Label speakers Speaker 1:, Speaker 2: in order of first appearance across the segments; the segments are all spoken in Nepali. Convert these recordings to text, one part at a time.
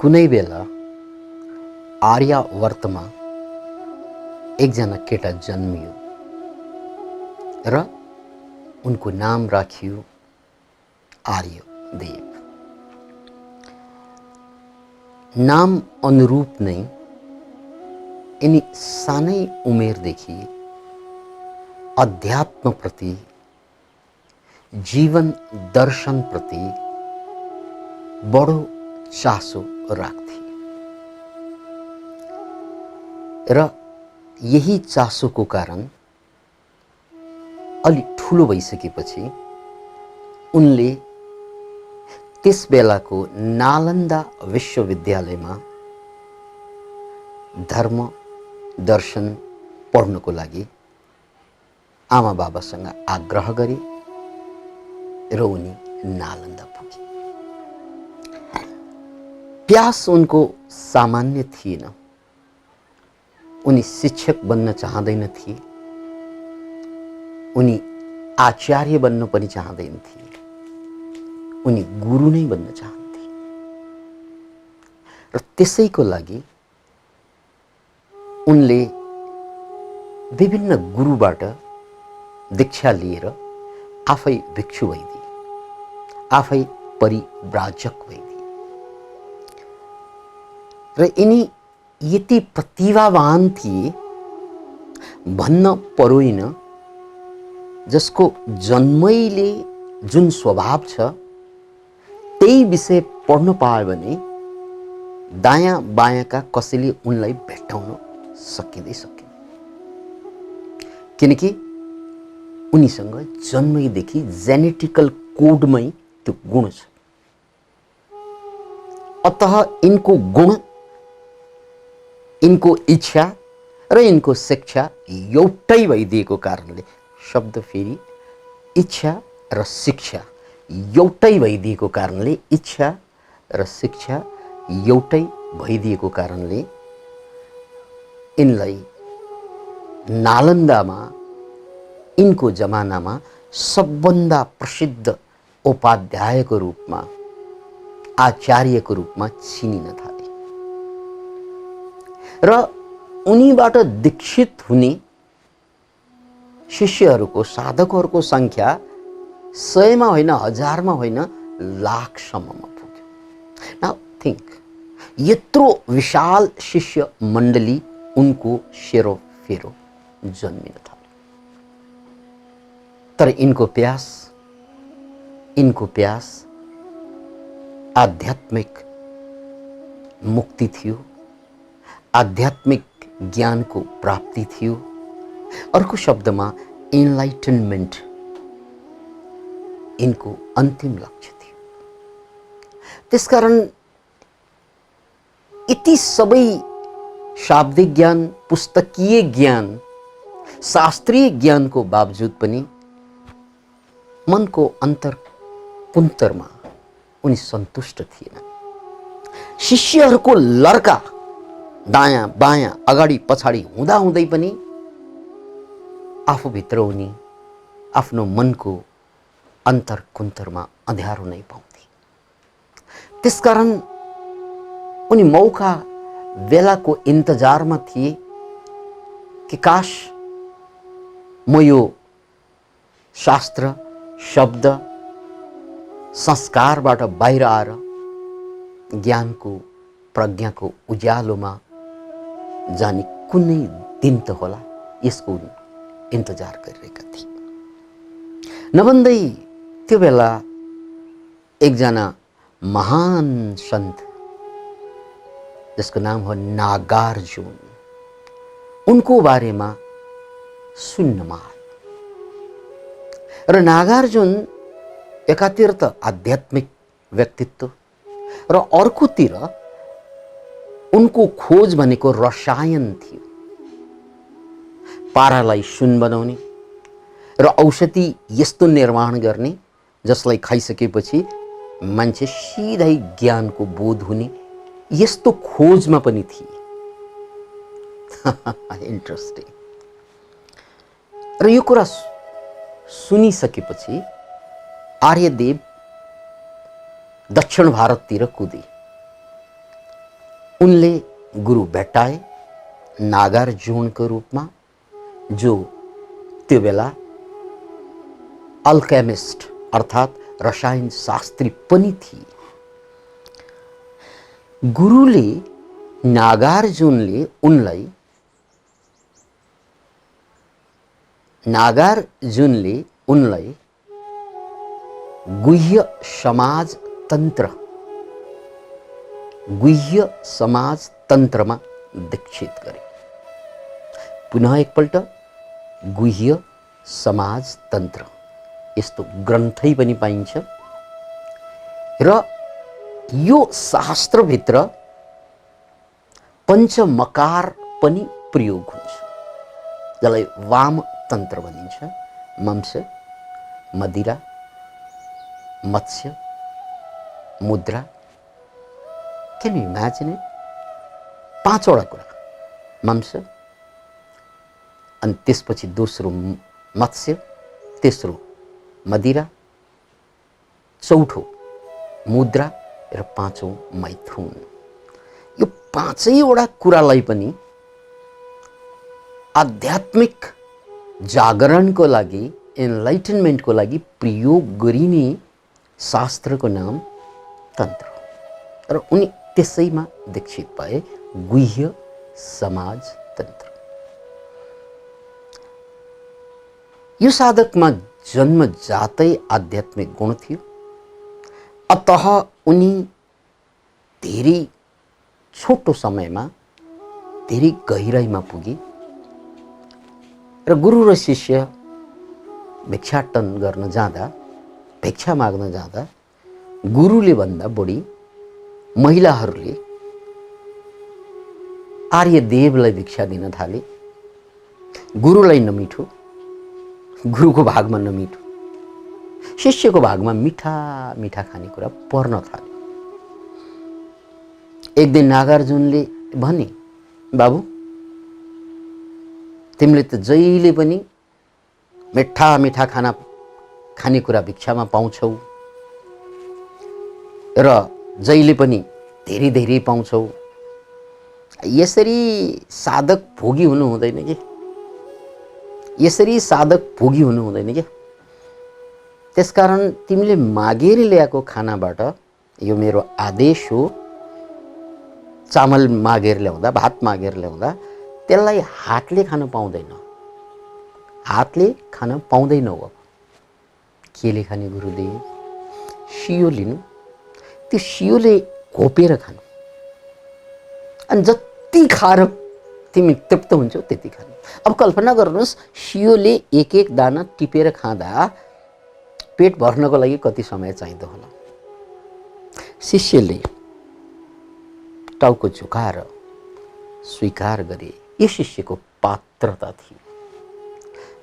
Speaker 1: कुनै बेला आर्यावर्तमा एकजना केटा जन्मियो र उनको नाम राखियो आर्यदेव। नाम अनुरूप नै यिनी सानै उमेरदेखि अध्यात्मप्रति, जीवन दर्शनप्रति बडो चासो राख्थे र यही चासोको कारण अलि ठुलो भइसकेपछि उनले त्यस बेलाको नालन्दा विश्वविद्यालयमा धर्म दर्शन पढ्नको लागि आमा बाबासँग आग्रह गरे र उनी नालन्दा पुगे। प्यास उनको सामान्य थिएन। उनी शिक्षक बन्न चाहँदैन थिए, उनी आचार्य बन्न पनि चाहँदैन थिए, उनी गुरु नै बन्न चाहन्थे। र त्यसैको लागि उनले विभिन्न गुरुबाट दीक्षा लिएर आफै भिक्षु भइदिए, आफै परिव्राजक भइदिए। र यिनी यति प्रतिभावान थिए भन्न परोइन, जसको जन्मैले जुन स्वभाव छ त्यही विषय पढ्न पायो भने दायाँ बायाँका कसैले उनलाई भेट्टाउन सकिँदै सकिँदैन, किनकि उनीसँग जन्मैदेखि जेनेटिकल कोडमै त्यो गुण छ। अतः इनको गुण, इनको इच्छा र इनको शिक्षा एउटै भइदिएको कारणले, शब्द फेरि इच्छा र शिक्षा एउटै भइदिएको कारणले, इच्छा र शिक्षा एउटै भइदिएको कारणले यिनलाई नालन्दामा यिनको जमानामा सबभन्दा प्रसिद्ध उपाध्यायको रूपमा, आचार्यको रूपमा चिनिन थाले र उनीबाट दीक्षित हुने शिष्यहरूको, साधकहरूको संख्या 100मा होइन, 1000मा होइन, लाखसम्ममा पुग्यो। नाउ थिंक, यत्रो विशाल शिष्य मण्डली उनको सेरोफेरो जन्मिन थाल्यो। तर इनको प्यास आध्यात्मिक मुक्ति थियो, आध्यात्मिक ज्ञानको प्राप्ति थियो। अर्को शब्दमा इनलाइटनमेन्ट इनको अन्तिम लक्ष्य थियो। त्यसकारण यति सबै शाब्दिक ज्ञान, पुस्तकीय ज्ञान, शास्त्रीय ज्ञानको बावजुद पनि मनको अन्तरकुन्तरमा उनी सन्तुष्ट थिएन। शिष्यहरूको लर्का दायाँ बायाँ अगाडि पछाडि हुँदा हुँदै पनि आफूभित्र उनी आफ्नो मनको अन्तरकुन्तरमा अँध्यारो नै पाउँथे। त्यसकारण उनी मौका बेलाको इन्तजारमा थिए कि काश म यो शास्त्र, शब्द, संस्कारबाट बाहिर आएर ज्ञानको, प्रज्ञाको उज्यालोमा जाने कुनै दिन त होला, यसको इन्तजार गरिरहेका थिए। नभन्दै त्यो बेला एकजना महान सन्त, जसको नाम हो नागार्जुन, उनको बारेमा सुन्नमा आयो। र नागार्जुन एकातिर त आध्यात्मिक व्यक्तित्व र अर्कोतिर उनको खोज भनेको रसायन थियो। पारालाई सुन बनाउने र औषधि यस्तो निर्माण गर्ने जसलाई खाइसकेपछि मान्छे सिधै ज्ञानको बोध हुने, यस्तो खोजमा पनि थिए। इन्ट्रेस्टिङ। र यो कुरा सुनिसकेपछि आर्यदेव दक्षिण भारततिर कुदे उनले गुरु भेट्टाए नागार्जुनको रूपमा, जो त्यो बेला अल्केमिस्ट अर्थात् रसायन शास्त्री पनि थिए। गुरुले नागार्जुनले उनलाई गुह्य समाज तन्त्रमा दीक्षित गरे। पुनः एकपल्ट गुह्य समाज तन्त्र यस्तो ग्रन्थै पनि पाइन्छ र यो शास्त्रभित्र पञ्चमकार पनि प्रयोग हुन्छ, जसलाई वाम तन्त्र भनिन्छ। मंस, मदिरा, मत्स्य, मुद्रा। Can you imagine it? 5 वटा कुरा। मंस, अनि त्यसपछि दोस्रो मत्स्य, तेस्रो मदिरा, चौथो मुद्रा र पाँचौं मैथुन। यो 5वटा कुरालाई पनि आध्यात्मिक जागरणको लागि, एनलाइटनमेन्टको लागि प्रयोग गरिने शास्त्रको नाम तन्त्र हो र उनी त्यसैमा दीक्षित भए, गुह्य समाज तन्त्र। यो साधकमा जन्मजातै आध्यात्मिक गुण थियो, अतः उनी धेरै छोटो समयमा धेरै गहिराइमा पुगे र गुरु र शिष्य भिक्षाटन गर्न जाँदा, भिक्षा माग्न जाँदा गुरुले भन्दा बढी महिलाहरूले आर्यदेवलाई भिक्षा दिन थाले। गुरुलाई नमिठो, गुरुको भागमा नमिठो, शिष्यको भागमा मिठा मिठा खानेकुरा पर्न थाल्यो। एक दिन नागार्जुनले भने, बाबु तिमीले त जहिले पनि मिठा मिठा खानेकुरा भिक्षामा पाउँछौ र जहिले पनि धेरै धेरै पाउँछौ, यसरी साधक भोगी हुनु हुँदैन के? यसरी साधक भोगी हुनु हुँदैन के? त्यसकारण तिमीले मागेर ल्याएको खानाबाट, यो मेरो आदेश हो, चामल मागेर ल्याउँदा, भात मागेर ल्याउँदा त्यसलाई हातले खान पाउँदैन, हातले खान पाउँदैनौ। अब केले खाने गुरुदेव? सियो लिनु, त्यो सियोले घोपेर खानु, अनि जति खाएर तिमी तृप्त हुन्छौ त्यति खानु। अब कल्पना गर्नुहोस्, सियोले एक एक दाना टिपेर खाँदा पेट भर्नको लागि कति समय चाहिँदो होला। शिष्यले टाउको झुकाएर स्वीकार गरे। यो शिष्यको पात्रता थियो,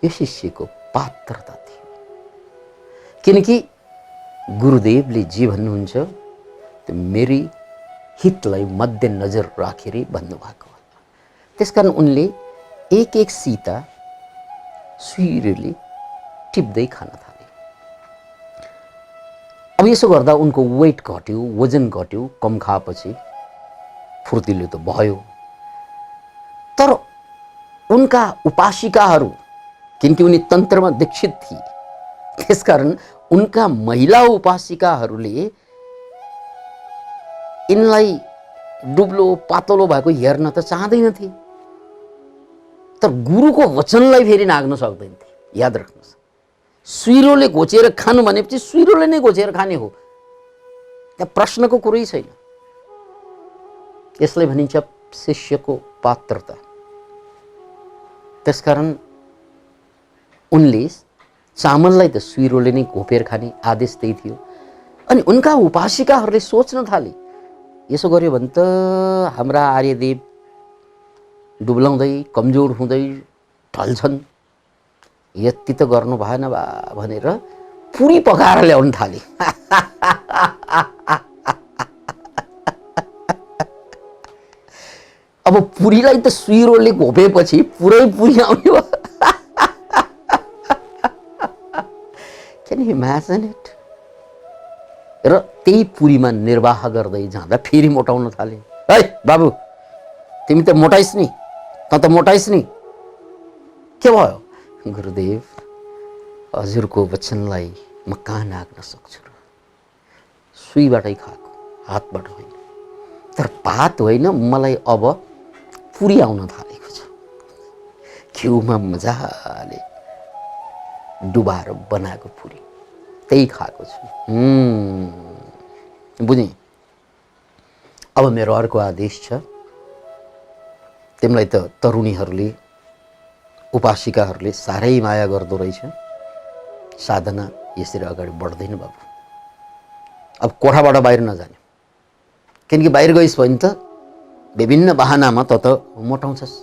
Speaker 1: यो शिष्यको पात्रता थियो, किनकि गुरुदेवले जे भन्नुहुन्छ त्यो मेरी हितलाई मध्यनजर राखेर भन्नुभएको होला। त्यसकारण उनले एक एक सीता सुइरोले टिप्दै खान थाले। अब यसो गर्दा उनको वेट घट्यो, वजन घट्यो, कम खाएपछि फुर्तिलो त भयो। तर उनका उपासिकाहरू, किनकि उनी तन्त्रमा दीक्षित थिए, त्यसकारण उनका महिला उपासिकाहरूले यिनलाई दुब्लो पातलो भएको हेर्न त चाहँदैनथे, तर गुरुको वचनलाई फेरि नाग्न सक्दैनथे। याद राख्नुहोस्, सुइरोले घोचेर खानु भनेपछि सुइरोले नै घोचेर खाने हो, त्यहाँ प्रश्नको कुरै छैन। यसलाई भनिन्छ शिष्यको पात्रता। त्यसकारण उनले चामललाई त सुइरोले नै घोपेर खाने आदेश त्यही थियो। अनि उनका उपासिकाहरूले सोच्न थाले, यसो गर्यो भने त हाम्रा आर्यदेव डुब्लाउँदै कमजोर हुँदै ढल्छन्, यति त गर्नु भएन बा भनेर पुरी पकाएर ल्याउन थाले। अब पुरीलाई त सुइरोले घोपेपछि पुरै पुरी आउने भयो। Can you imagine it? र त्यही पुरीमा निर्वाह गर्दै जाँदा फेरि मोटाउन थाले। है बाबु, तिमी त मोटाइस् नि, त मोटाइस् नि, के भयो? गुरुदेव, हजुरको वचनलाई म कहाँ नाग्न सक्छु र? सुईबाटै खाएको, हातबाट होइन। तर भात होइन, मलाई अब पुरी आउन थालेको छ। घिउमा मजाले डुबाएर बनाएको पुरी, त्यही खाएको छु। बुझेँ। अब मेरो अर्को आदेश छ, तिमीलाई त तरुणीहरूले, उपासिकाहरूले साह्रै माया गर्दो रहेछ। साधना यसरी अगाडि बढ्दैन बाबु। अब कोठाबाट बाहिर नजाने, किनकि बाहिर गइस् भने त विभिन्न बहानामा त मोटाउँछस्।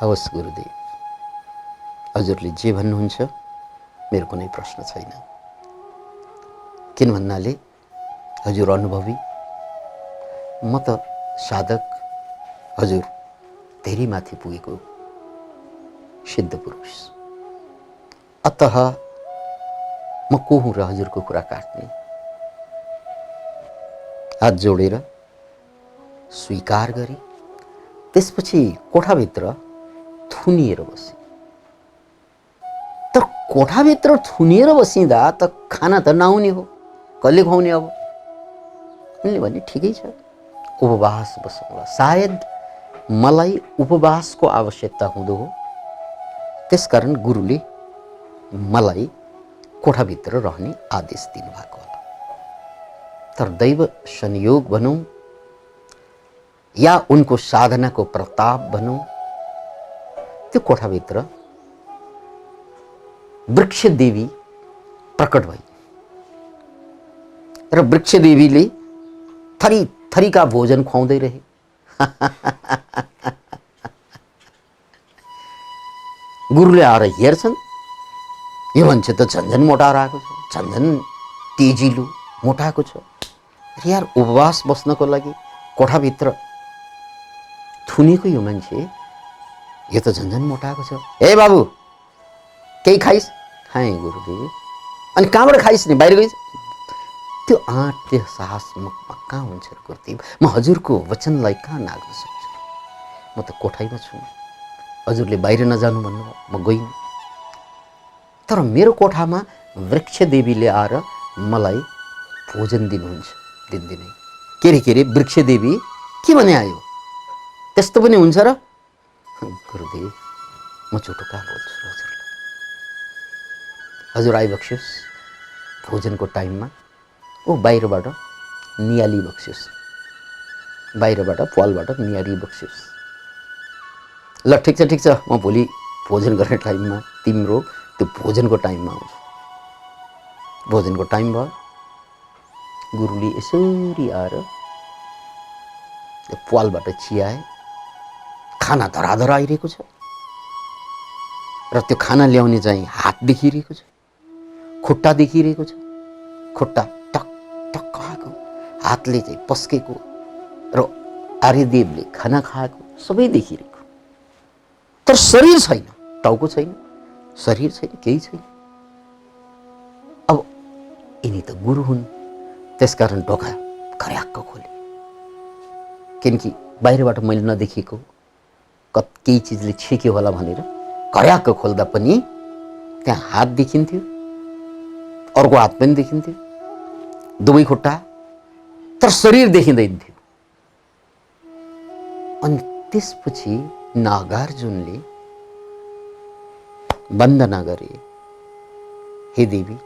Speaker 1: हवस् गुरुदेव, हजुरले जे भन्नुहुन्छ मेरो कुनै प्रश्न छैन। किन भन्नाले हजुर अनुभवी, म त साधक, हजुर धेरै माथि पुगेको सिद्ध पुरुष। अतः म को हुँ र हजुरको कुरा काट्ने? हात जोडेर स्वीकार गरे। त्यसपछि कोठाभित्र थुनिएर बसे। तर कोठाभित्र थुनिएर बसिँदा त खाना त नआउने हो, कसले खुवाउने? अब उनले भने ठिकै छ, उपवास बसौँला। सायद मलाई उपवासको आवश्यकता हुँदो हो, त्यसकारण गुरुले मलाई कोठाभित्र रहने आदेश दिनुभएको होला। तर दैव संयोग भनौँ या उनको साधनाको प्रताप भनौँ, त्यो कोठाभित्र वृक्षदेवी प्रकट भई र वृक्षदेवीले थरी थरीका भोजन खुवाउँदै रहे। गुरुले आएर हेर्छन्, यो मान्छे त झन्झन मोटाएर आएको छ, झन्झन तेजिलो मोटाएको छ। यार, उपवास बस्नको लागि कोठाभित्र थुनेको यो मान्छे, यो त झन्झन मोटाएको छ। ए बाबु, केही खाइस्? खाएँ गुरुदेव। अनि कहाँबाट खाइस् नि? बाहिर गइस्? त्यो आँट, त्यो साहस मुखमा कहाँ हुन्छ गुरुदेव? म हजुरको वचनलाई कहाँ नाग्न सक्छु? म त कोठाइमा छु। हजुरले बाहिर नजानु भन्नुभयो, म गइनँ। तर मेरो कोठामा वृक्षदेवीले आएर मलाई भोजन दिनुहुन्छ दिनदिनै। के रे वृक्षदेवी के भने आयो? त्यस्तो पनि हुन्छ र? गुरुदेव, म झुटो कहाँ बोल्छु हजुरलाई? हजुर आइबक्स्योस् भोजनको टाइममा। ओ बाहिरबाट नियाली बक्स्योस्, बाहिरबाट पालबाट नियाली बक्स्योस्। ल ठिक छ, म भोलि भोजन गर्ने टाइममा तिम्रो त्यो भोजनको टाइममा आउँछु। भोजनको टाइम भयो, गुरुले यसरी आएर पालबाट चियाए। खाना धराधर आइरहेको छ र त्यो खाना ल्याउने चाहिँ हात देखिरहेको छ, खुट्टा देखिरहेको छ। खुट्टा टक टक खाएको, हातले चाहिँ पस्केको र आर्यदेवले खाना खाएको सबै देखिरहेको। तर शरीर छैन, टाउको छैन, शरीर छैन, केही छैन। अब यिनी त गुरु हुन्, त्यसकारण ढोका खर्याक्क खोले। किनकि बाहिरबाट मैले नदेखेको केही चिजले छेक्यो होला भनेर खर्याक्क खोल्दा पनि त्यहाँ हात देखिन्थ्यो, अर्को हात पनि देखिन्थ्यो, दुवै खुट्टा, तर शरीर देखिँदैन थियो। अनि त्यसपछि नागार्जुनले वन्दना गरे, हे देवी,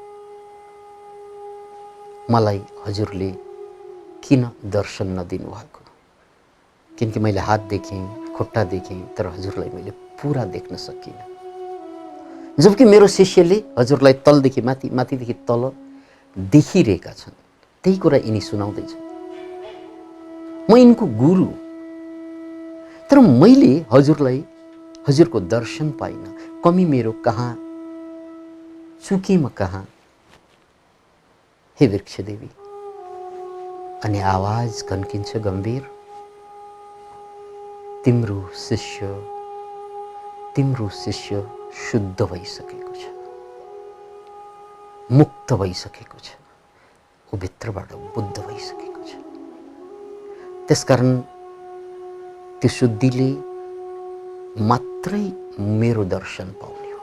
Speaker 1: मलाई हजुरले किन दर्शन नदिनु भएको? किनकि मैले हात देखेँ, खुट्टा देखेँ, तर हजुरलाई मैले पुरा देख्न सकिनँ। जबकि मेरो शिष्यले हजुरलाई तलदेखि माथि, माथिदेखि तल देखिरहेका छन्। त्यही कुरा यिनी सुनाउँदैछन्। म यिनको गुरु, तर मैले हजुरलाई, हजुरको दर्शन पाइनँ। कमी मेरो कहाँ, चुके म कहाँ? हे वृक्षदेवी। अनि आवाज कन्किन्छ गम्भीर, तिम्रो शिष्य शुद्ध भइसकेको छ, मुक्त भइसकेको छ, ऊ भित्रबाट बुद्ध भइसकेको छ। त्यसकारण त्यो शुद्धिले मात्रै मेरो दर्शन पाउने हो।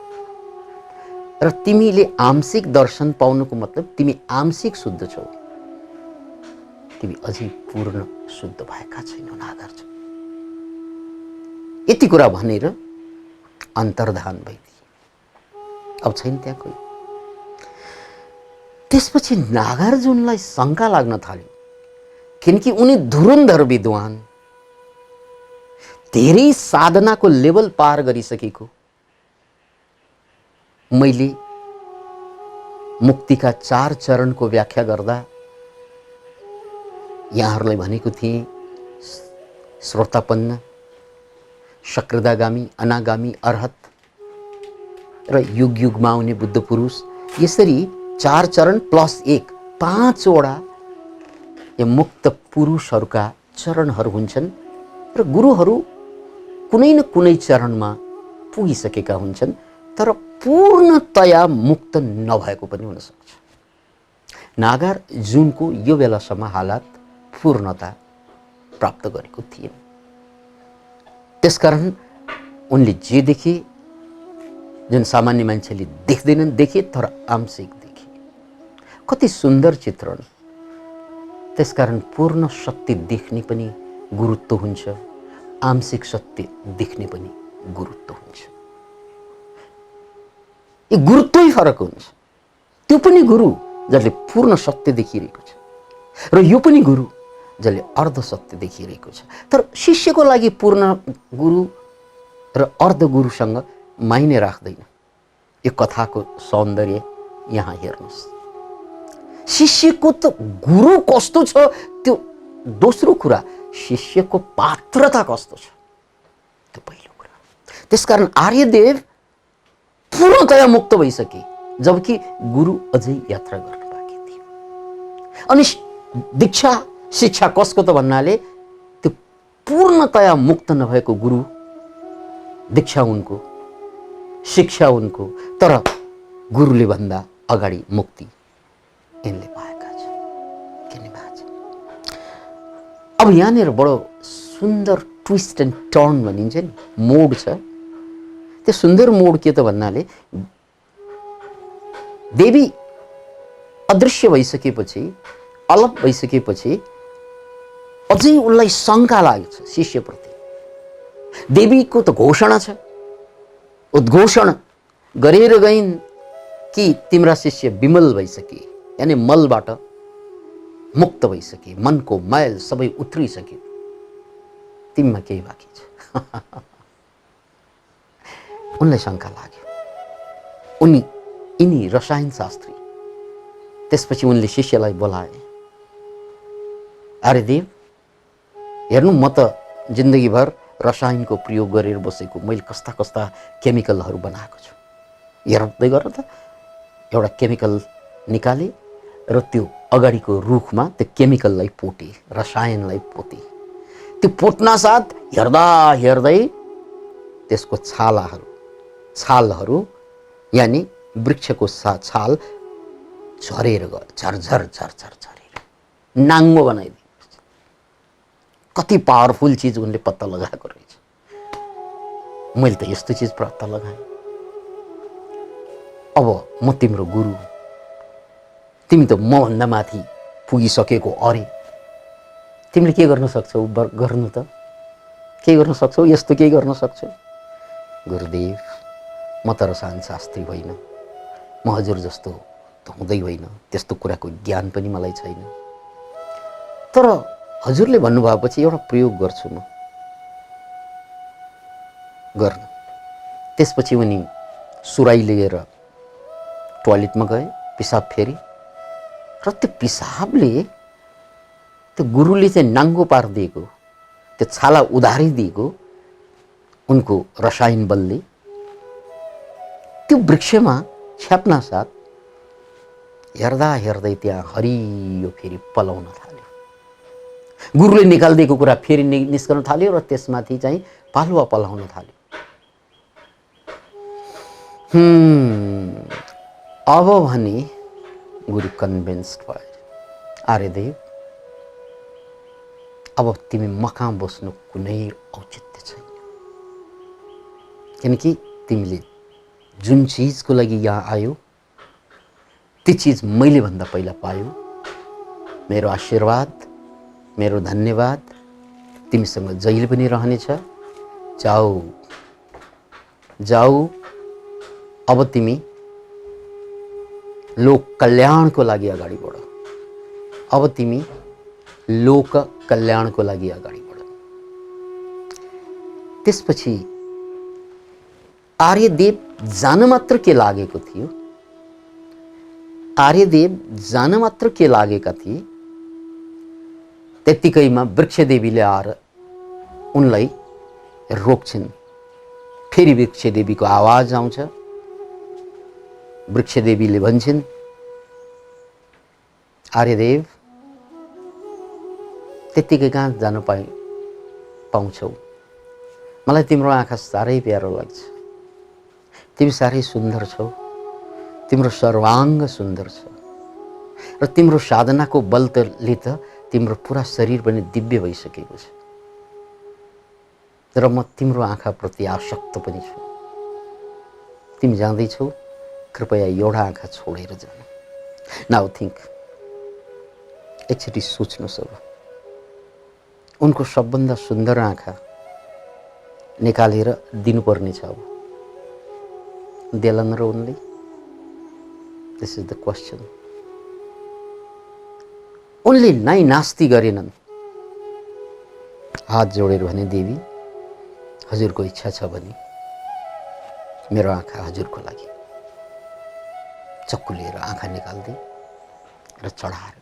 Speaker 1: र तिमीले आंशिक दर्शन पाउनुको मतलब तिमी आंशिक शुद्ध छौ, तिमी अझै पूर्ण शुद्ध भएका छैनौ नागार्जुन। यति कुरा भनेर अन्तर्धान भइदिए। अब छैन त्यहाँ कोही। त्यसपछि नागार्जुनलाई शङ्का लाग्न थाल्यो, किनकि उनी धुरन्धर विद्वान, धेरै साधनाको लेभल पार गरिसकेको। मैले मुक्तिका 4 चरणको व्याख्या गर्दा यहाँहरूलाई भनेको थिएँ, श्रोतापन्न, सकृदागामी, अनागामी, अर्हत र युग युगमा आउने बुद्ध पुरुष, यसरी 4 चरण प्लस 1 5 वटा यो मुक्त पुरुषहरूका चरणहरू हुन्छन्। र गुरुहरू कुनै न कुनै चरणमा पुगिसकेका हुन्छन्, तर पूर्णतया मुक्त नभएको पनि हुन सक्छ। नागार्जुनको यो बेलासम्म हालत पूर्णता प्राप्त गरेको थिएन। त्यसकारण उनले जे देखे, जुन सामान्य मान्छेले देख्दैनन्, देखे तर आंशिक देखे। कति सुन्दर चित्रण। त्यसकारण पूर्ण सत्य देख्ने पनि गुरुत्व हुन्छ, आंशिक सत्य देख्ने पनि गुरुत्व हुन्छ। यो गुरुत्वै फरक हुन्छ। त्यो पनि गुरु जसले पूर्ण सत्य देखिरहेको छ, र यो पनि गुरु जसले अर्ध सत्य देखिरहेको छ। तर शिष्यको लागि पूर्ण गुरु र अर्ध गुरुसँग माइने राख्दैन। यो कथाको सौन्दर्य यहाँ हेर्नुहोस्। शिष्यको त गुरु कस्तो छ त्यो दोस्रो कुरा, शिष्यको पात्रता कस्तो छ त्यो पहिलो कुरा। त्यसकारण आर्यदेव पूर्णतया मुक्त भइसके, जबकि गुरु अझै यात्रा गर्न बाँकी थियो। अनि दीक्षा शिक्षा कसको त भन्नाले त्यो पूर्णतया मुक्त नभएको गुरु, दीक्षा उनको, शिक्षा उनको, तर गुरुले भन्दा अगाडि मुक्ति यिनले पाएका छन्। किन बाँचे? अब यहाँनिर बडो सुन्दर ट्विस्ट एन्ड टर्न भनिन्छ नि, मोड छ। त्यो सुन्दर मोड के त भन्नाले देवी अदृश्य भइसकेपछि, अलप भइसकेपछि अझै उनलाई शङ्का लाग्छ शिष्यप्रति। देवीको त घोषणा छ, उद्घोषण गरेर गइन् कि तिम्रा शिष्य विमल भइसके, यानी मलबाट मुक्त भइसके, मनको मैल सबै उत्रिसके, तिमीमा केही बाँकी छ। उनलाई शङ्का लाग्यो। यिनी रसायन शास्त्री। त्यसपछि उनले शिष्यलाई बोलाए, अरे देव, हेर्नु म त जिन्दगीभर रसायनको प्रयोग गरेर बसेको, मैले कस्ता कस्ता केमिकलहरू बनाएको छु। हेर्दै गर त। एउटा केमिकल निकाले र त्यो अगाडिको रुखमा त्यो केमिकललाई पोटे, रसायनलाई पोते। त्यो पोट्न साथ हेर्दा हेर्दै त्यसको छालहरू यानी वृक्षको छाल झरेर गयो, झरझर झरझर झरेर नाङ्गो बनाइदियो। कति पावरफुल चिज उनले पत्ता लगाएको रहेछ। मैले त यस्तो चिज पत्ता लगाएँ। अब म तिम्रो गुरु, तिमी त मभन्दा माथि पुगिसकेको अरे, तिमीले के गर्न सक्छौ? गर्नु त के गर्न सक्छौ? यस्तो के गर्न सक्छौ? गुरुदेव, म त रसायन शास्त्री होइन, म हजुर जस्तो त हुँदै होइन, त्यस्तो कुराको ज्ञान पनि मलाई छैन। तर हजुरले भन्नुभएपछि एउटा प्रयोग गर्छु म, गर्नु। त्यसपछि उनी सुराई लिएर टोयलेटमा गए, पिसाब फेरे, र त्यो पिसाबले त्यो गुरुले चाहिँ नाङ्गो पारिदिएको, त्यो छाला उधारिदिएको उनको रसायन बलले त्यो वृक्षमा छ्याप्न साथ हेर्दा हेर्दै त्यहाँ हरियो फेरि पलाउन थाल्यो। गुरुले निकालिदिएको कुरा फेरि निस्कन थाल्यो र त्यसमाथि चाहिँ पालुवा पलाउन थाल्यो। अब भने गुरु कन्भिन्स्ड भयो। आर्यदेव, अब तिमी मका बस्नु कुनै औचित्य छैन, किनकि तिमीले जुन चिजको लागि यहाँ आयो ती चिज मैले भन्दा पहिला पायो। मेरो आशीर्वाद, मेरो धन्यवाद तिमीसँग जहिले पनि रहनेछ। जाऊ जाऊ, अब तिमी लोक कल्याणको लागि अगाडि बढ। अब तिमी लोक कल्याणको लागि अगाडि बढ। त्यसपछि आर्यदेव जान मात्र के लागेको थियो, आर्यदेव जान मात्र के लागेका थिए, त्यत्तिकैमा वृक्षदेवीले आएर उनलाई रोक्छिन्। फेरि वृक्षदेवीको आवाज आउँछ। वृक्षदेवीले भन्छन्, आर्यदेव त्यत्तिकै कहाँ जान पाउँछौ? मलाई तिम्रो आँखा साह्रै प्यारो लाग्छ। तिमी साह्रै सुन्दर छौ, तिम्रो सर्वाङ्ग सुन्दर छ र तिम्रो साधनाको बलले त तिम्रो पुरा शरीर पनि दिव्य भइसकेको छ। र म तिम्रो आँखाप्रति आसक्त पनि छु। तिमी जाँदैछौ, कृपया एउटा आँखा छोडेर जानु। नाउ थिङ्क, एकचोटि सोच्नुहोस्। अब उनको सबभन्दा सुन्दर आँखा निकालेर दिनुपर्नेछ। अब देलान् र उनले? This is the question. उनले नाइ नास्ति गरेनन्। हात जोडेर भने, देवी हजुरको इच्छा छ भने मेरो आँखा हजुरको लागि। चक्कु लिएर आँखा निकाल्दै र चढाएर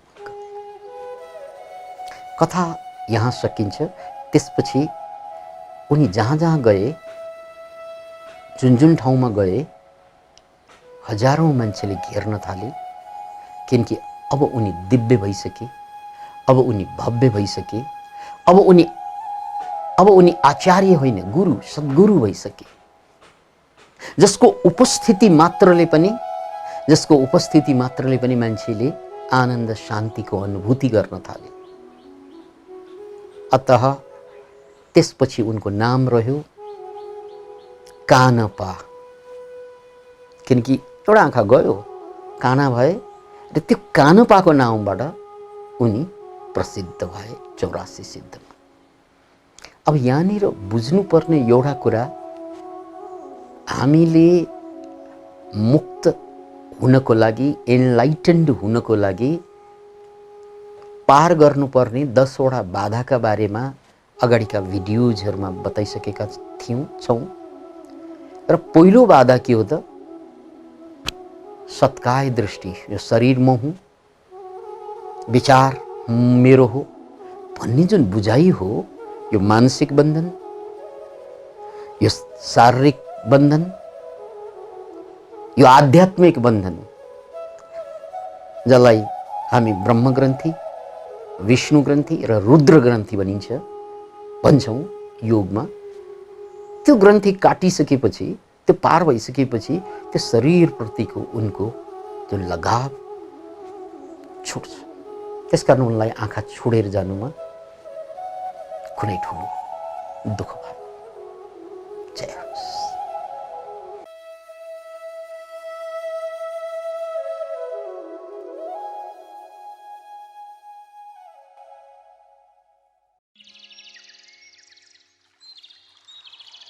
Speaker 1: कथा यहाँ सकिन्छ। त्यसपछि उनी जहाँ जहाँ गए, जुन जुन ठाउँमा गए, हजारौं मान्छेले घेर्न थाले, किनकि अब उनी दिव्य भइसके, अब उनी भव्य भइसके, अब उनी आचार्य होइन, गुरु, सद्गुरु भइसके, जसको उपस्थिति मात्रले पनि मान्छेले आनन्द शान्तिको अनुभूति गर्न थाले। अतः त्यसपछि उनको नाम रह्यो कानपा, किनकि एउटा आँखा गयो, काना भए र त्यो कानपाको नामबाट उनी प्रसिद्ध भए 84 सिद्धमा। अब यहाँनिर बुझ्नुपर्ने एउटा कुरा, हामीले मुक्त हुनको लागि, एनलाइटेन्ड हुनको लागि पार गर्नुपर्ने 10 वटा बाधाका बारेमा अगाडिका भिडियोजहरूमा बताइसकेका छौँ। र पहिलो बाधा के हो त? सत्काय दृष्टि। यो शरीर म हुँ, विचार मेरो हो भन्ने जुन बुझाइ हो, यो मानसिक बन्धन, यो शारीरिक बन्धन, यो आध्यात्मिक बन्धन, जसलाई हामी ब्रह्म ग्रन्थि, विष्णु ग्रन्थि र रुद्र ग्रन्थि भन्छौँ योगमा। त्यो ग्रन्थि काटिसकेपछि, त्यो पार भइसकेपछि त्यो शरीरप्रतिको उनको जुन लगाव छुट्छ। त्यसकारण उनलाई आँखा छोडेर जानुमा कुनै ठुलो दुःख भयो।